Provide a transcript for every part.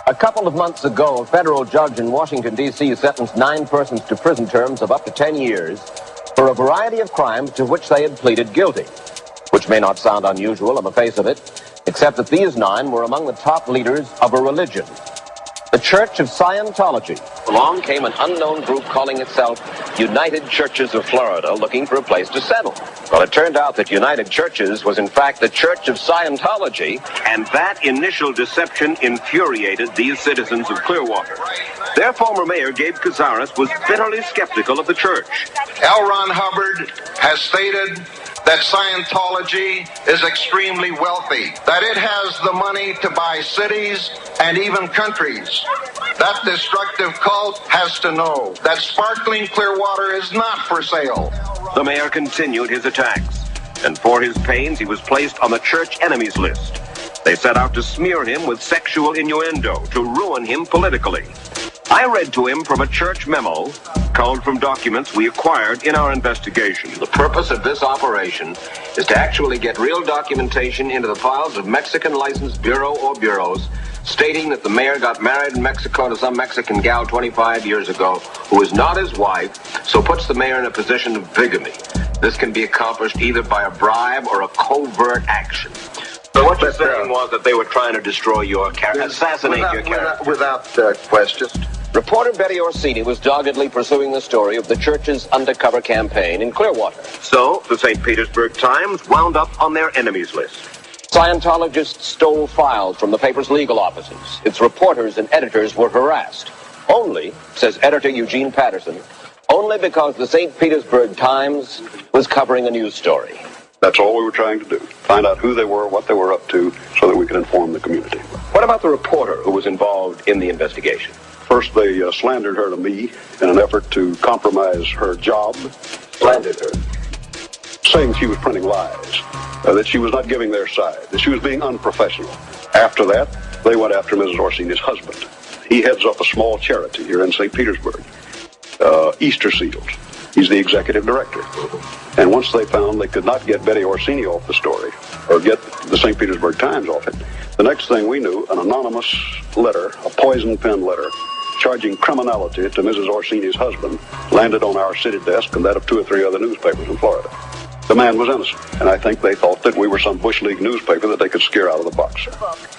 A couple of months ago, a federal judge in Washington, D.C. sentenced 9 persons to prison terms of up to 10 years for a variety of crimes to which they had pleaded guilty, which may not sound unusual on the face of it, except that these 9 were among the top leaders of a religion, the Church of Scientology. Along came an unknown group calling itself United Churches of Florida, looking for a place to settle. Well, it turned out that United Churches was in fact the Church of Scientology, and that initial deception infuriated these citizens of Clearwater. Their former mayor, Gabe Cazares, was bitterly skeptical of the church. L. Ron Hubbard has stated that Scientology is extremely wealthy, that it has the money to buy cities and even countries. That destructive cult has to know that sparkling Clearwater is not for sale. The mayor continued his attacks, and for his pains he was placed on the church enemies list. They set out to smear him with sexual innuendo, to ruin him politically. I read to him from a church memo, culled from documents we acquired in our investigation. The purpose of this operation is to actually get real documentation into the files of Mexican Licensed Bureau or bureaus stating that the mayor got married in Mexico to some Mexican gal 25 years ago who is not his wife, so puts the mayor in a position of bigamy. This can be accomplished either by a bribe or a covert action. So what you're saying was that they were trying to destroy your character, assassinate your character. Without question. Reporter Betty Orsini was doggedly pursuing the story of the church's undercover campaign in Clearwater. So, the St. Petersburg Times wound up on their enemies list. Scientologists stole files from the paper's legal offices. Its reporters and editors were harassed. Only, says editor Eugene Patterson, only because the St. Petersburg Times was covering a news story. That's all we were trying to do. Find out who they were, what they were up to, so that we could inform the community. What about the reporter who was involved in the investigation? First, they slandered her to me in an effort to compromise her job. Slandered her? Saying she was printing lies, that she was not giving their side, that she was being unprofessional. After that, they went after Mrs. Orsini's husband. He heads up a small charity here in St. Petersburg, Easter Seals. He's the executive director. And once they found they could not get Betty Orsini off the story, or get the St. Petersburg Times off it, the next thing we knew, an anonymous letter, a poison pen letter, charging criminality to Mrs. Orsini's husband, landed on our city desk and that of 2 or 3 other newspapers in Florida. The man was innocent, and I think they thought that we were some Bush League newspaper that they could scare out of the box.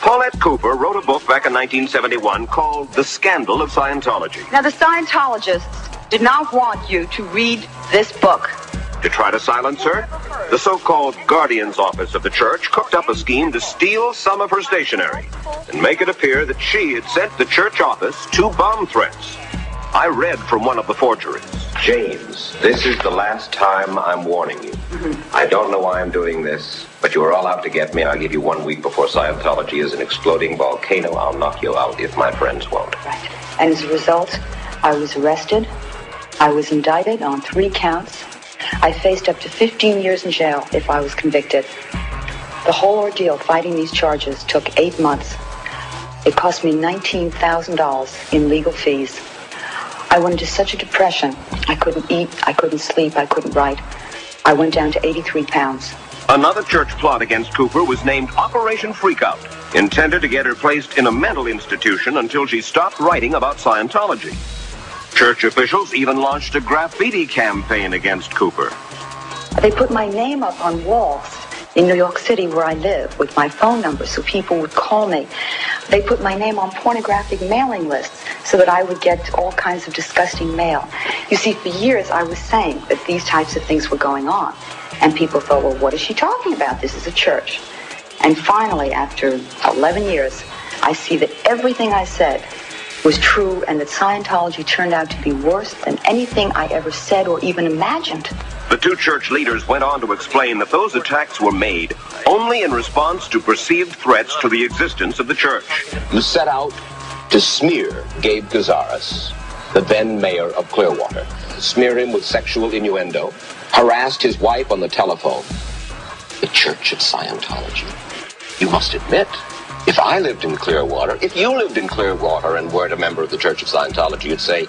Paulette Cooper wrote a book back in 1971 called The Scandal of Scientology. Now, the Scientologists did not want you to read this book. To try to silence her, the so-called Guardian's Office of the church cooked up a scheme to steal some of her stationery and make it appear that she had sent the church office 2 bomb threats. I read from one of the forgeries. James, this is the last time I'm warning you. I don't know why I'm doing this, but you are all out to get me. I'll give you 1 week before Scientology is an exploding volcano. I'll knock you out if my friends won't. Right. And as a result, I was arrested. I was indicted on 3 counts. I faced up to 15 years in jail if I was convicted. The whole ordeal fighting these charges took 8 months. It cost me $19,000 in legal fees. I went into such a depression. I couldn't eat, I couldn't sleep, I couldn't write. I went down to 83 pounds. Another church plot against Cooper was named Operation Freakout, intended to get her placed in a mental institution until she stopped writing about Scientology. Church officials even launched a graffiti campaign against Cooper. They put my name up on walls in New York City where I live with my phone number so people would call me. They put my name on pornographic mailing lists so that I would get all kinds of disgusting mail. You see, for years I was saying that these types of things were going on. And people thought, well, what is she talking about? This is a church. And finally, after 11 years, I see that everything I said was true and that Scientology turned out to be worse than anything I ever said or even imagined. The 2 church leaders went on to explain that those attacks were made only in response to perceived threats to the existence of the church. You set out to smear Gabe Cazares, the then mayor of Clearwater, smear him with sexual innuendo, harassed his wife on the telephone. The Church of Scientology. You must admit, if I lived in Clearwater, if you lived in Clearwater and weren't a member of the Church of Scientology, you'd say,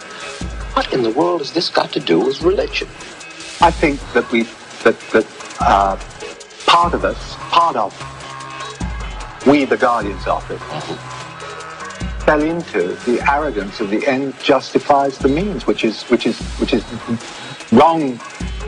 what in the world has this got to do with religion? I think that we, the Guardian's Office, fell into the arrogance of the end justifies the means, which is wrong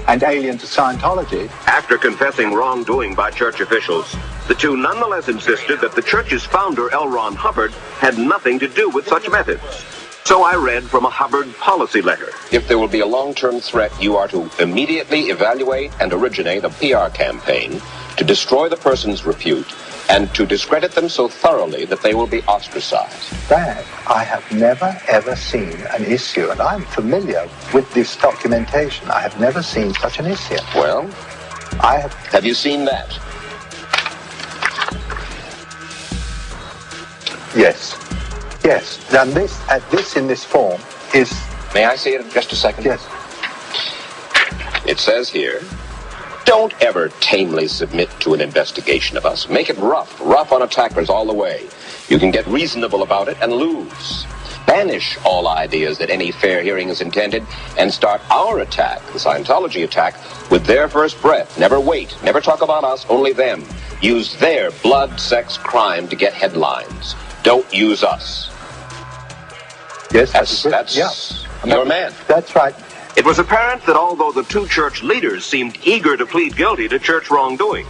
and alien to Scientology. After confessing wrongdoing by church officials, the two nonetheless insisted that the church's founder, L. Ron Hubbard, had nothing to do with such methods. So I read from a Hubbard policy letter. If there will be a long-term threat, you are to immediately evaluate and originate a PR campaign to destroy the person's repute and to discredit them so thoroughly that they will be ostracized. That I have never, ever seen an issue, and I'm familiar with this documentation. I have never seen such an issue. Well, I have... Have you seen that? Yes. Yes. Now this in this form is... May I see it in just a second? Yes. It says here, don't ever tamely submit to an investigation of us. Make it rough on attackers all the way. You can get reasonable about it and lose. Banish all ideas that any fair hearing is intended and start our attack, the Scientology attack, with their first breath. Never wait. Never talk about us, only them. Use their blood, sex, crime to get headlines. Don't use us. Yes, That's yeah. Your man. That's right. It was apparent that although the two church leaders seemed eager to plead guilty to church wrongdoing,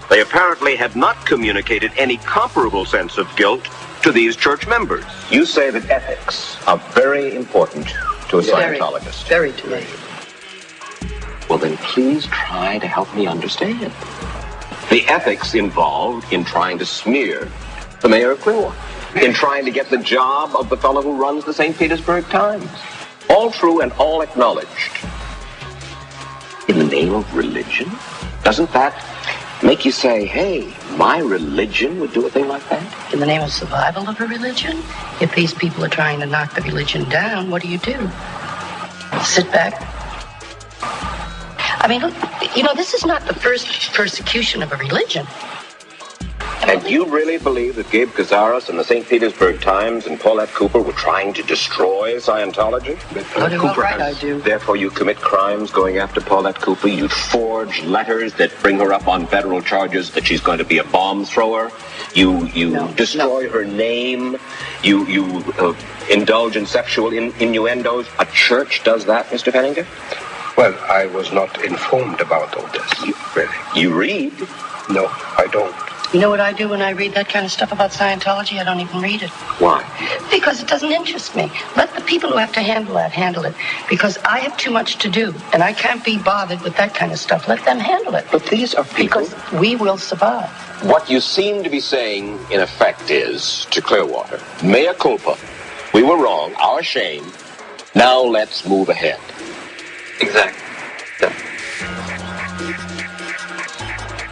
they apparently had not communicated any comparable sense of guilt to these church members. You say that ethics are very important to a Scientologist. Very to me. Well, then please try to help me understand. The ethics involved in trying to smear the mayor of Clearwater, in trying to get the job of the fellow who runs the St. Petersburg Times. All true and all acknowledged. In the name of religion? Doesn't that make you say, hey, my religion would do a thing like that? In the name of survival of a religion? If these people are trying to knock the religion down, what do? Sit back? I mean, look, this is not the first persecution of a religion. And you really believe that Gabe Cazares and the St. Petersburg Times and Paulette Cooper were trying to destroy Scientology? I do. Therefore, you commit crimes going after Paulette Cooper. You forge letters that bring her up on federal charges that she's going to be a bomb thrower. You destroy her name. You indulge in sexual innuendos. A church does that, Mr. Fenninger? Well, I was not informed about all this, really. You read? No, I don't. You know what I do when I read that kind of stuff about Scientology? I don't even read it. Why? Because it doesn't interest me. Let the people who have to handle it. Because I have too much to do, and I can't be bothered with that kind of stuff. Let them handle it. But these are people... Because we will survive. What you seem to be saying, in effect, is, to Clearwater, mea culpa. We were wrong. Our shame. Now let's move ahead. Exactly. Yeah.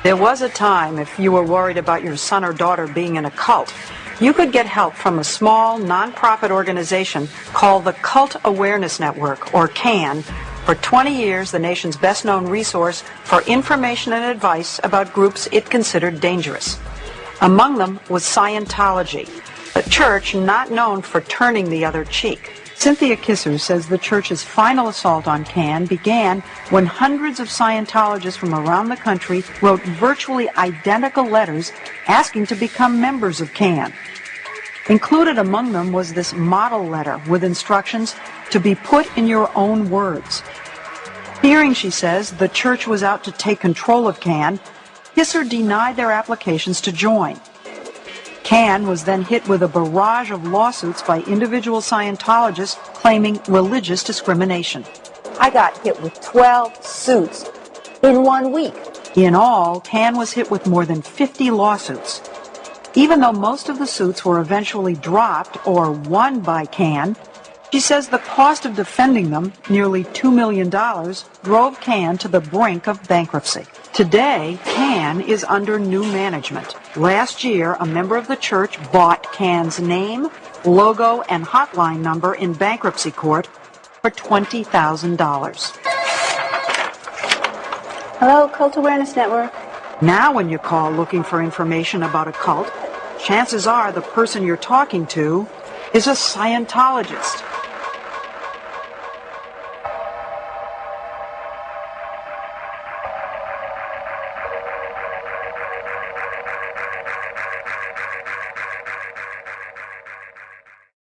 There was a time, if you were worried about your son or daughter being in a cult, you could get help from a small nonprofit organization called the Cult Awareness Network, or CAN. For 20 years, the nation's best-known resource for information and advice about groups it considered dangerous. Among them was Scientology, a church not known for turning the other cheek. Cynthia Kisser says the church's final assault on CAN began when hundreds of Scientologists from around the country wrote virtually identical letters asking to become members of CAN. Included among them was this model letter with instructions to be put in your own words. Fearing, she says, the church was out to take control of CAN, Kisser denied their applications to join. CAN was then hit with a barrage of lawsuits by individual Scientologists claiming religious discrimination. I got hit with 12 suits in 1 week. In all, CAN was hit with more than 50 lawsuits. Even though most of the suits were eventually dropped or won by CAN, she says the cost of defending them, nearly $2 million, drove CAN to the brink of bankruptcy. Today, CAN is under new management. Last year, a member of the church bought CAN's name, logo, and hotline number in bankruptcy court for $20,000. Hello, Cult Awareness Network. Now when you call looking for information about a cult, chances are the person you're talking to is a Scientologist.